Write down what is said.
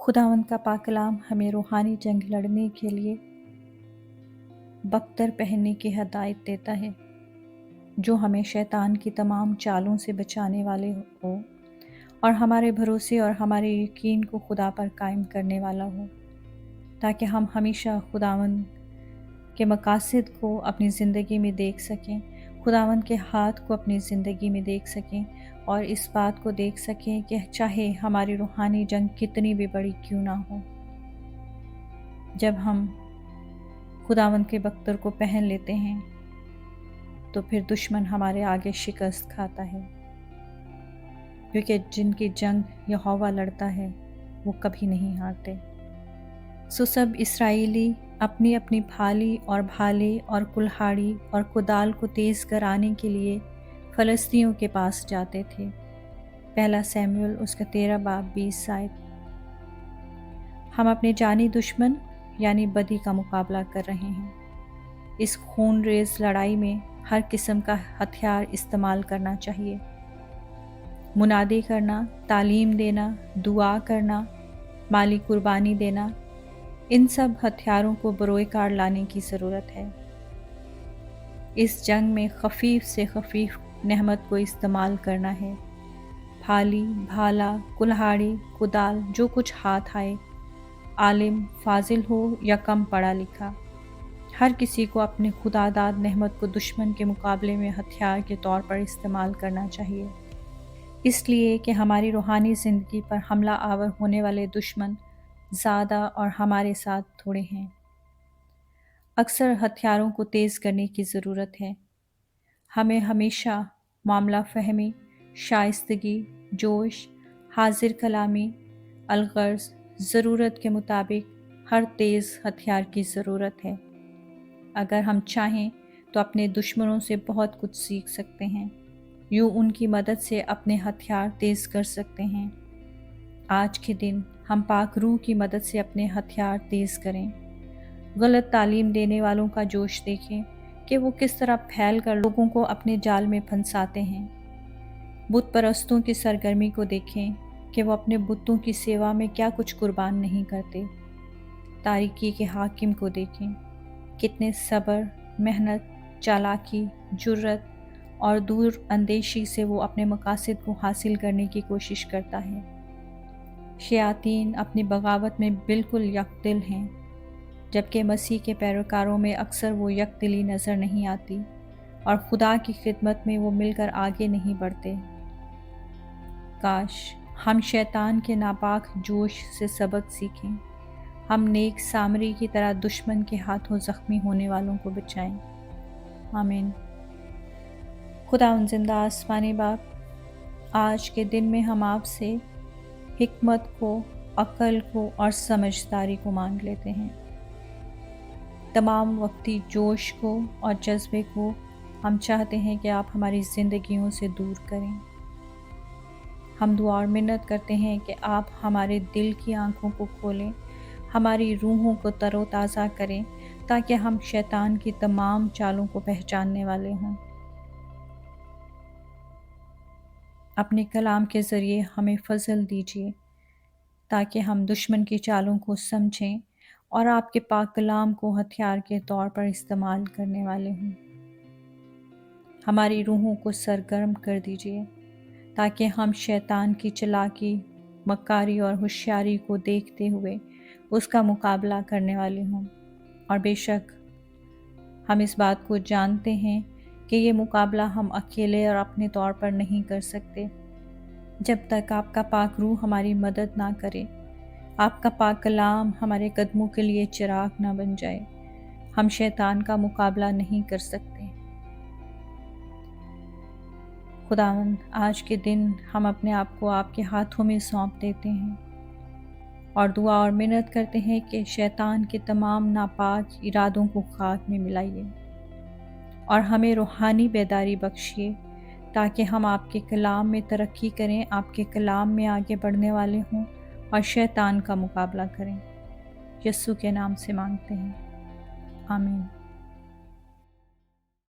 खुदावंद का पाक कलाम हमें रूहानी जंग लड़ने के लिए बख्तर पहनने की हदायत देता है, जो हमें शैतान की तमाम चालों से बचाने वाले हो और हमारे भरोसे और हमारे यकीन को खुदा पर कायम करने वाला हो, ताकि हम हमेशा खुदावंद के मकासद को अपनी ज़िंदगी में देख सकें, खुदावंद के हाथ को अपनी ज़िंदगी में देख सकें और इस बात को देख सकें कि चाहे हमारी रूहानी जंग कितनी भी बड़ी क्यों ना हो, जब हम खुदावंद के बख्तर को पहन लेते हैं तो फिर दुश्मन हमारे आगे शिकस्त खाता है, क्योंकि जिनकी जंग यहोवा लड़ता है वो कभी नहीं हारते। सो सब इसराइली अपनी अपनी भाली और भाले और कुल्हाड़ी और कुदाल को तेज़ कराने के लिए फ़लस्तीनियों के पास जाते थे। पहला सैमुएल उसका 13 बाब 20 आयत। हम अपने जानी दुश्मन यानी बदी का मुकाबला कर रहे हैं। इस खून रेज़ लड़ाई में हर किस्म का हथियार इस्तेमाल करना चाहिए। मुनादी करना, तालीम देना, दुआ करना, माली कुर्बानी देना, इन सब हथियारों को बरोए कार लाने की ज़रूरत है। इस जंग में खफीफ से खफीफ नेहमत को इस्तेमाल करना है। भाली, भाला, कुल्हाड़ी, कुदाल, जो कुछ हाथ आए, आलिम, फाजिल हो या कम पढ़ा लिखा, हर किसी को अपने खुदादाद नेहमत को दुश्मन के मुकाबले में हथियार के तौर पर इस्तेमाल करना चाहिए, इसलिए कि हमारी रूहानी ज़िंदगी पर हमला आवर होने वाले दुश्मन ज़्यादा और हमारे साथ थोड़े हैं। अक्सर हथियारों को तेज़ करने की ज़रूरत है। हमें हमेशा मामला फ़हमी, शाइस्तगी, जोश, हाजिर कलामी, अलगर्ज़, ज़रूरत के मुताबिक हर तेज़ हथियार की ज़रूरत है। अगर हम चाहें तो अपने दुश्मनों से बहुत कुछ सीख सकते हैं, यूँ उनकी मदद से अपने हथियार तेज़ कर सकते हैं। आज के दिन हम पाक रूह की मदद से अपने हथियार तेज़ करें। गलत तालीम देने वालों का जोश देखें कि वो किस तरह फैल कर लोगों को अपने जाल में फंसाते हैं। बुत परस्तों की सरगर्मी को देखें कि वो अपने बुतों की सेवा में क्या कुछ कुर्बान नहीं करते। तारीकी के हाकिम को देखें, कितने सब्र, मेहनत, चालाकी, जुर्रत और दूर अंदेशी से वो अपने मकासद को हासिल करने की कोशिश करता है। शयातीन अपनी बगावत में बिल्कुल यकदिल हैं, जबकि मसीह के पैरोकारों में अक्सर वो यकदिली नज़र नहीं आती और खुदा की खिदमत में वो मिलकर आगे नहीं बढ़ते। काश हम शैतान के नापाक जोश से सबक सीखें, हम नेक सामरी की तरह दुश्मन के हाथों ज़ख्मी होने वालों को बचाएं। आमीन। खुदा उन जिंदा आसमानी बाप, आज के दिन में हम आपसे हिकमत को, अक्ल को और समझदारी को मांग लेते हैं। तमाम वक्ती जोश को और जज्बे को हम चाहते हैं कि आप हमारी ज़िंदगियों से दूर करें। हम दुआ और मिन्नत करते हैं कि आप हमारे दिल की आंखों को खोलें, हमारी रूहों को तरोताज़ा करें, ताकि हम शैतान की तमाम चालों को पहचानने वाले हों। अपने कलाम के ज़रिए हमें फ़ज़ल दीजिए, ताकि हम दुश्मन की चालों को समझें और आपके पाक कलाम को हथियार के तौर पर इस्तेमाल करने वाले हों। हमारी रूहों को सरगर्म कर दीजिए, ताकि हम शैतान की चालाकी, मक्कारी और होशियारी को देखते हुए उसका मुकाबला करने वाले हों। और बेशक हम इस बात को जानते हैं कि ये मुकाबला हम अकेले और अपने तौर पर नहीं कर सकते, जब तक आपका पाक रूह हमारी मदद ना करे, आपका पाक कलाम हमारे कदमों के लिए चिराग ना बन जाए, हम शैतान का मुकाबला नहीं कर सकते। खुदावंद, आज के दिन हम अपने आप को आपके हाथों में सौंप देते हैं और दुआ और मिन्नत करते हैं कि शैतान के तमाम नापाक इरादों को खाक में मिलाइए और हमें रूहानी बेदारी बख्शिए, ताकि हम आपके कलाम में तरक्की करें, आपके कलाम में आगे बढ़ने वाले हों और शैतान का मुकाबला करें। यीशु के नाम से मांगते हैं, आमीन।